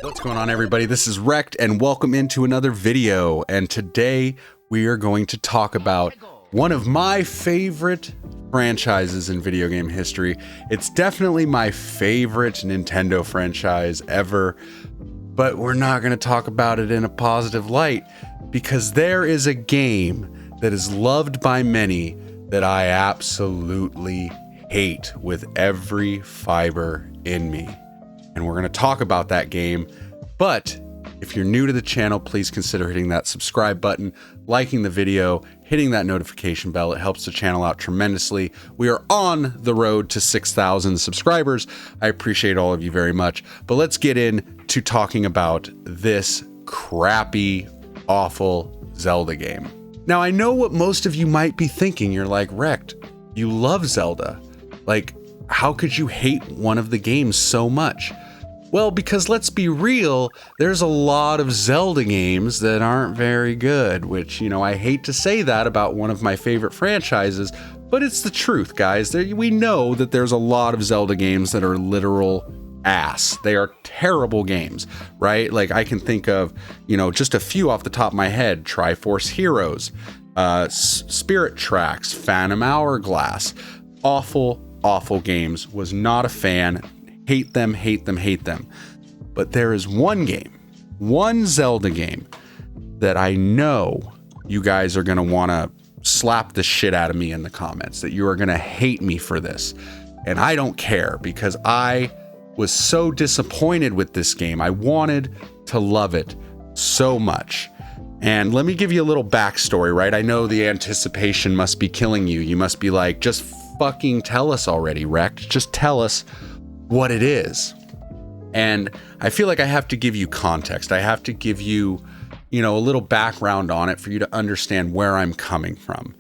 What's going on, everybody? This is Wrecked, and welcome into another video. And today we are going to talk about one of my favorite franchises in video game history. It's definitely my favorite Nintendo franchise ever, but we're not going to talk about it in a positive light because there is a game that is loved by many that I absolutely hate with every fiber in me. And we're going to talk about that game. But if you're new to the channel, please consider hitting that subscribe button, liking the video, hitting that notification bell. It helps the channel out tremendously. We are on the road to 6,000 subscribers. I appreciate all of you very much. But let's get into talking about this crappy, awful Zelda game. Now, I know what most of you might be thinking. You're like, Wrecked, you love Zelda. Like, how could you hate one of the games so much? Well, because let's be real, there's a lot of Zelda games that aren't very good, which, you know, I hate to say that about one of my favorite franchises, but it's the truth, guys. We know that there's a lot of Zelda games that are literal ass. They are terrible games, right? Like, I can think of, you know, just a few off the top of my head: Triforce Heroes, Spirit Tracks, Phantom Hourglass. Awful games. Was not a fan. Hate them, hate them, hate them. But there is one game, one Zelda game, that I know you guys are going to want to slap the shit out of me in the comments, that you are going to hate me for this. And I don't care, because I was so disappointed with this game. I wanted to love it so much. And let me give you a little backstory, right? I know the anticipation must be killing you. You must be like, just fucking tell us already, Wrecked. Just tell us what it is. And I feel like I have to give you context. I have to give you, you know, a little background on it for you to understand where I'm coming from.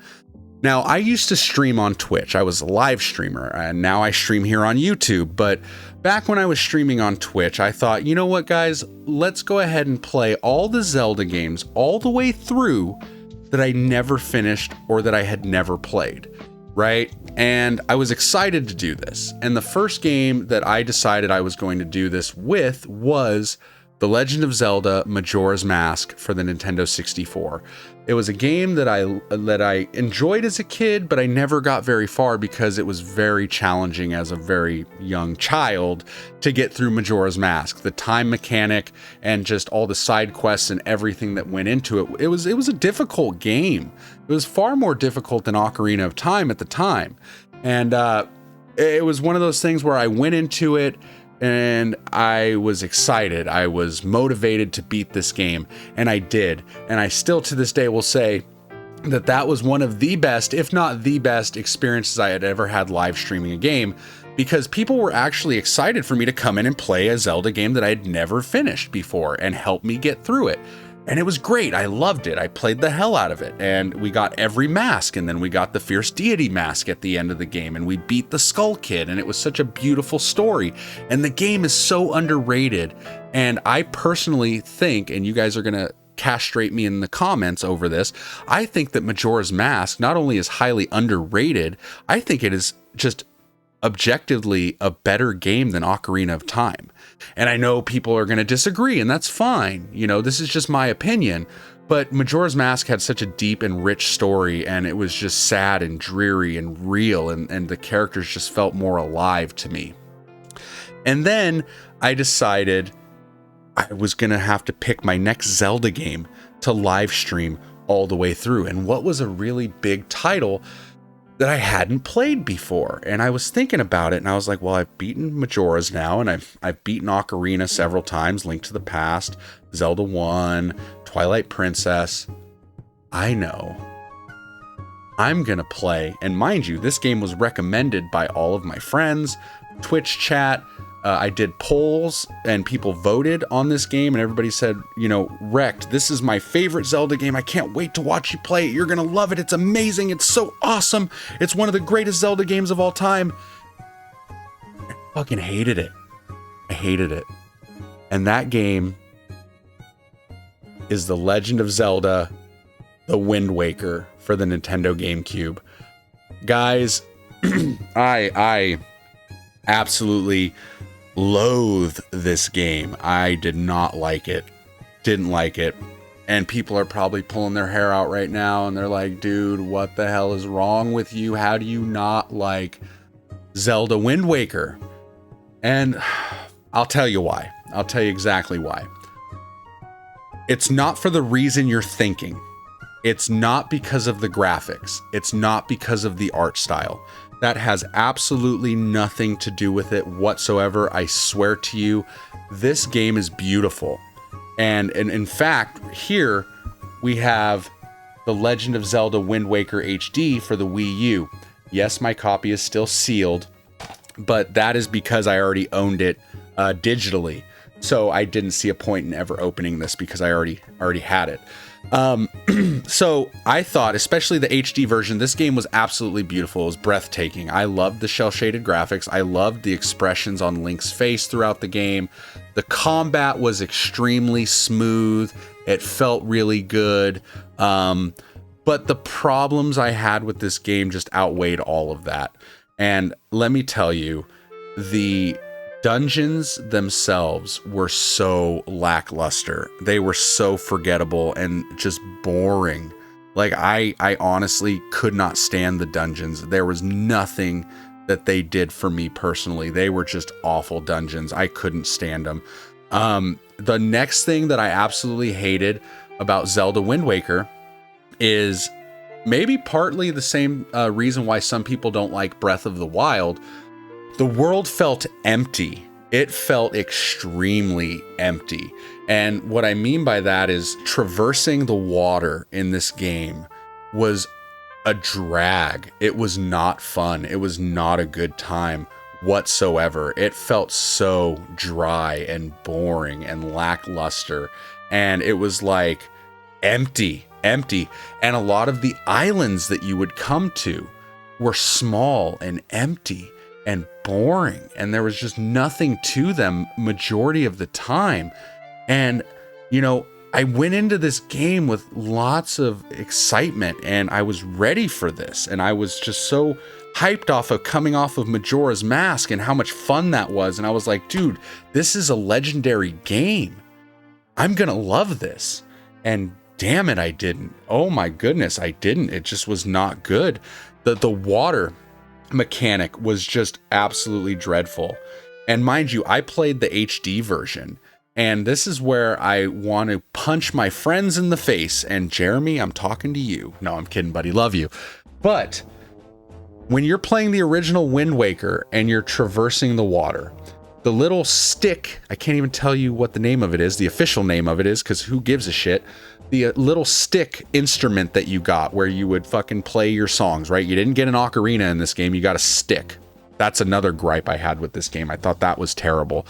Now, I used to stream on Twitch. I was a live streamer, and now I stream here on YouTube. But back when I was streaming on Twitch, I thought, you know what, guys, let's go ahead and play all the Zelda games all the way through that I never finished or that I had never played, right? And I was excited to do this. And the first game that I decided I was going to do this with was The Legend of Zelda Majora's Mask for the Nintendo 64. It was a game that I enjoyed as a kid, but I never got very far because it was very challenging as a very young child to get through Majora's Mask. The time mechanic and just all the side quests and everything that went into it. It was a difficult game. It was far more difficult than Ocarina of Time at the time. And it was one of those things where I went into it and I was excited. I was motivated to beat this game, and I did. And I still to this day will say that that was one of the best, if not the best, experiences I had ever had live streaming a game, because people were actually excited for me to come in and play a Zelda game that I had never finished before and help me get through it. And it was great. I loved it. I played the hell out of it. And we got every mask, and then we got the Fierce Deity mask at the end of the game, and we beat the Skull Kid, and it was such a beautiful story. And the game is so underrated. And I personally think, and you guys are going to castrate me in the comments over this, I think that Majora's Mask not only is highly underrated, I think it is just objectively a better game than Ocarina of Time. And I know people are going to disagree, and that's fine. You know, this is just my opinion. But Majora's Mask had such a deep and rich story, and it was just sad and dreary and real, and the characters just felt more alive to me. And then I decided I was going to have to pick my next Zelda game to live stream all the way through. And what was a really big title that I hadn't played before? And I was thinking about it, and I was like, well, I've beaten Majora's now, and I've beaten Ocarina several times, Link to the Past, Zelda 1, Twilight Princess. I know I'm gonna play, and mind you, this game was recommended by all of my friends, Twitch chat. I did polls and people voted on this game, and everybody said, you know, Wrecked, this is my favorite Zelda game. I can't wait to watch you play it. You're going to love it. It's amazing. It's so awesome. It's one of the greatest Zelda games of all time. I fucking hated it. I hated it. And that game is The Legend of Zelda, The Wind Waker for the Nintendo GameCube. Guys, I absolutely loathe this game. I did not like it. Didn't like it. And people are probably pulling their hair out right now and they're like, dude, what the hell is wrong with you? How do you not like Zelda Wind Waker? And I'll tell you why. I'll tell you exactly why. It's not for the reason you're thinking. It's not because of the graphics. It's not because of the art style. That has absolutely nothing to do with it whatsoever. I swear to you, this game is beautiful. And in fact, here we have the Legend of Zelda Wind Waker HD for the Wii U. Yes, my copy is still sealed, but that is because I already owned it digitally. So I didn't see a point in ever opening this because I already had it. So I thought, especially the HD version, this game was absolutely beautiful. It was breathtaking. I loved the cel-shaded graphics. I loved the expressions on Link's face throughout the game. The combat was extremely smooth. It felt really good. But the problems I had with this game just outweighed all of that. And let me tell you, the dungeons themselves were so lackluster. They were so forgettable and just boring. Like, I honestly could not stand the dungeons. There was nothing that they did for me personally. They were just awful dungeons. I couldn't stand them. The next thing that I absolutely hated about Zelda Wind Waker is maybe partly the same reason why some people don't like Breath of the Wild. The world felt empty. It felt extremely empty. And what I mean by that is traversing the water in this game was a drag. It was not fun. It was not a good time whatsoever. It felt so dry and boring and lackluster. And it was like empty. And a lot of the islands that you would come to were small and empty and boring, and there was just nothing to them majority of the time. And you know, I went into this game with lots of excitement and I was ready for this, and I was just so hyped off of coming off of Majora's Mask and how much fun that was. And I was like, dude, this is a legendary game. I'm gonna love this. And damn it, I didn't. Oh my goodness, I didn't. It just was not good. The water mechanic was just absolutely dreadful. And mind you, I played the HD version, and this is where I want to punch my friends in the face. And Jeremy, I'm talking to you. No, I'm kidding, buddy. Love you. But when you're playing the original Wind Waker and you're traversing the water, the little stick, I can't even tell you what the name of it is, the official name of it is, because who gives a shit? The little stick instrument that you got where you would fucking play your songs, right? You didn't get an ocarina in this game, you got a stick. That's another gripe I had with this game. I thought that was terrible.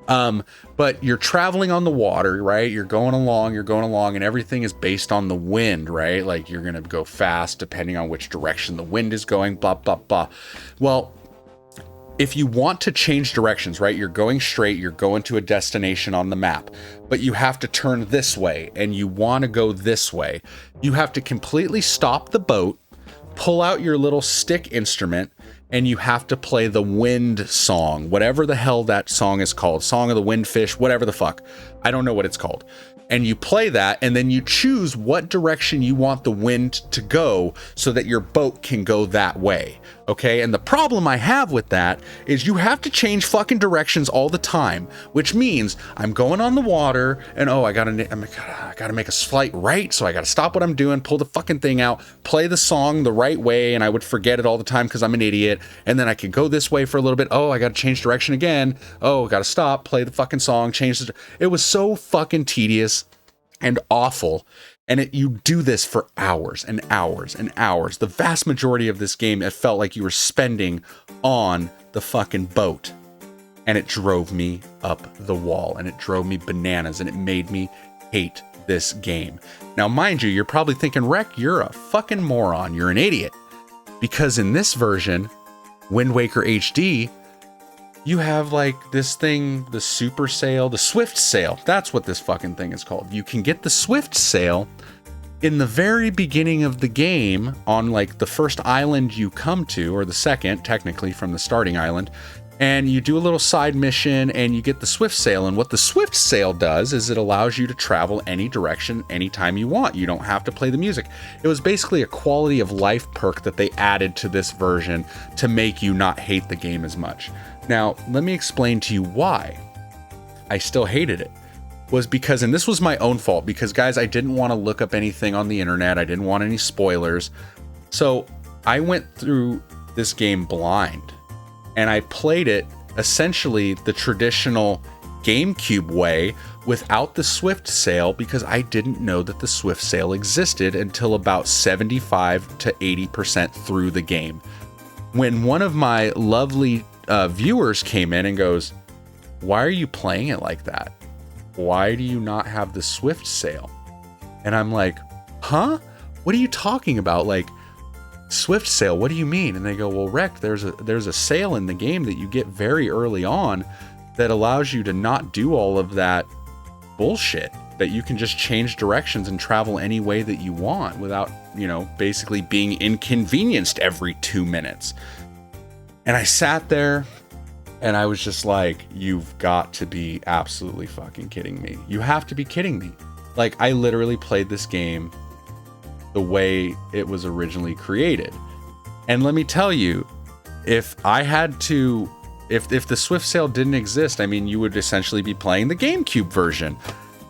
But you're traveling on the water, right? You're going along, and everything is based on the wind, right? Like, you're gonna go fast depending on which direction the wind is going, blah, blah, blah. Well, if you want to change directions, right, you're going straight, you're going to a destination on the map, but you have to turn this way and you want to go this way, you have to completely stop the boat, pull out your little stick instrument, and you have to play the wind song, whatever the hell that song is called, Song of the Windfish, whatever the fuck. I don't know what it's called. And you play that, and then you choose what direction you want the wind to go so that your boat can go that way, okay? And the problem I have with that is you have to change fucking directions all the time, which means I'm going on the water, and oh, I gotta make a slight right, so I gotta stop what I'm doing, pull the fucking thing out, play the song the right way, and I would forget it all the time because I'm an idiot, and then I could go this way for a little bit, oh, I gotta change direction again, oh, gotta stop, play the fucking song, it was so fucking tedious and awful. And you do this for hours and hours and hours. The vast majority of this game, it felt like you were spending on the fucking boat. And it drove me up the wall, and it drove me bananas, and it made me hate this game. Now, mind you, you're probably thinking, Rek, you're a fucking moron. You're an idiot. Because in this version, Wind Waker HD, you have like this thing, the super sail, the swift sail. That's what this fucking thing is called. You can get the swift sail in the very beginning of the game on like the first island you come to, or the second, technically from the starting island. and you do a little side mission and you get the Swift Sail. And what the Swift Sail does is it allows you to travel any direction anytime you want. You don't have to play the music. It was basically a quality of life perk that they added to this version to make you not hate the game as much. Now, let me explain to you why I still hated it. Was because, and this was my own fault, because guys, I didn't want to look up anything on the internet. I didn't want any spoilers. So I went through this game blind. And I played it essentially the traditional GameCube way without the Swift Sail, because I didn't know that the Swift Sail existed until about 75 to 80% through the game. When one of my lovely viewers came in and goes, "Why are you playing it like that? Why do you not have the Swift Sail?" And I'm like, "Huh? What are you talking about? Like, Swift Sail, what do you mean?" And they go, "Well, Rect, there's a sail in the game that you get very early on that allows you to not do all of that bullshit, that you can just change directions and travel any way that you want without, you know, basically being inconvenienced every 2 minutes." And I sat there and I was just like, "You've got to be absolutely fucking kidding me. You have to be kidding me." Like, I literally played this game the way it was originally created. And let me tell you, if I had to, if the Swift Sail didn't exist, I mean, you would essentially be playing the GameCube version.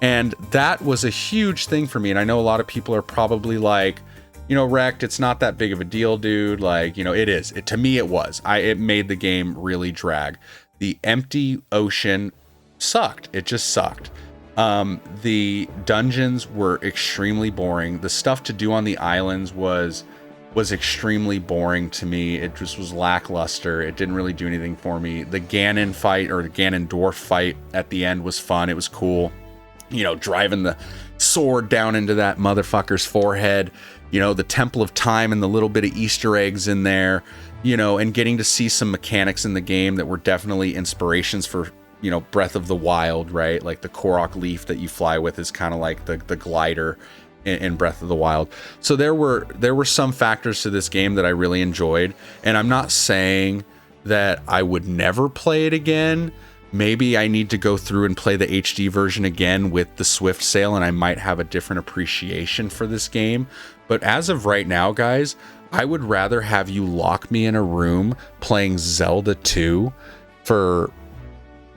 And that was a huge thing for me. And I know a lot of people are probably like, you know, Rect, it's not that big of a deal, dude. Like, you know, it is. To me, it was. It made the game really drag. The empty ocean sucked. It just sucked. The dungeons were extremely boring. The stuff to do on the islands was extremely boring to me. It just was lackluster. It didn't really do anything for me. The Ganon fight, or the Ganondorf fight at the end, was fun. It was cool. You know, driving the sword down into that motherfucker's forehead. You know, the Temple of Time and the little bit of Easter eggs in there. You know, and getting to see some mechanics in the game that were definitely inspirations for, you know, Breath of the Wild, right? Like the Korok leaf that you fly with is kind of like the glider in Breath of the Wild. So there were some factors to this game that I really enjoyed. And I'm not saying that I would never play it again. Maybe I need to go through and play the HD version again with the Swift Sail, and I might have a different appreciation for this game. But as of right now, guys, I would rather have you lock me in a room playing Zelda 2 for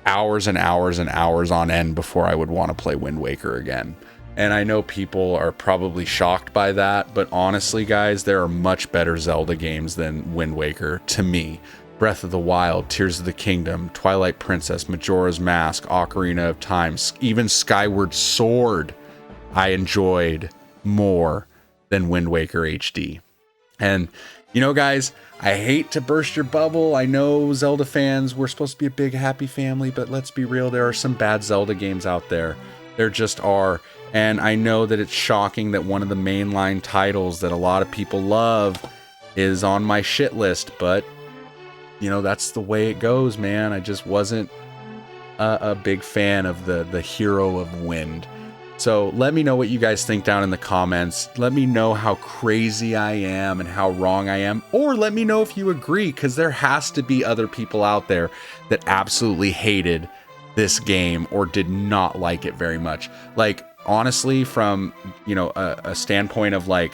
hours and hours and hours on end before I would want to play Wind Waker again. And I know people are probably shocked by that, but honestly, guys, there are much better Zelda games than Wind Waker to me. Breath of the Wild, Tears of the Kingdom, Twilight Princess, Majora's Mask, Ocarina of Time, even Skyward Sword, I enjoyed more than Wind Waker HD. And, you know, guys, I hate to burst your bubble. I know Zelda fans, we're supposed to be a big, happy family, but let's be real, there are some bad Zelda games out there. There just are. And I know that it's shocking that one of the mainline titles that a lot of people love is on my shit list, but, you know, that's the way it goes, man. I just wasn't a big fan of the Hero of Wind. So let me know what you guys think down in the comments. Let me know how crazy I am and how wrong I am. Or let me know if you agree, because there has to be other people out there that absolutely hated this game or did not like it very much. Like, honestly, from, you know, a standpoint of like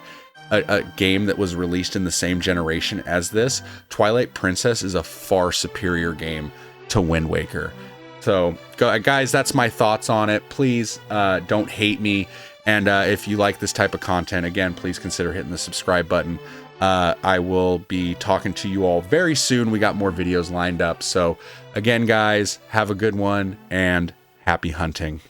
a game that was released in the same generation as this, Twilight Princess is a far superior game to Wind Waker. So, guys, that's my thoughts on it. Please don't hate me. And if you like this type of content, again, please consider hitting the subscribe button. I will be talking to you all very soon. We got more videos lined up. So, again, guys, have a good one and happy hunting.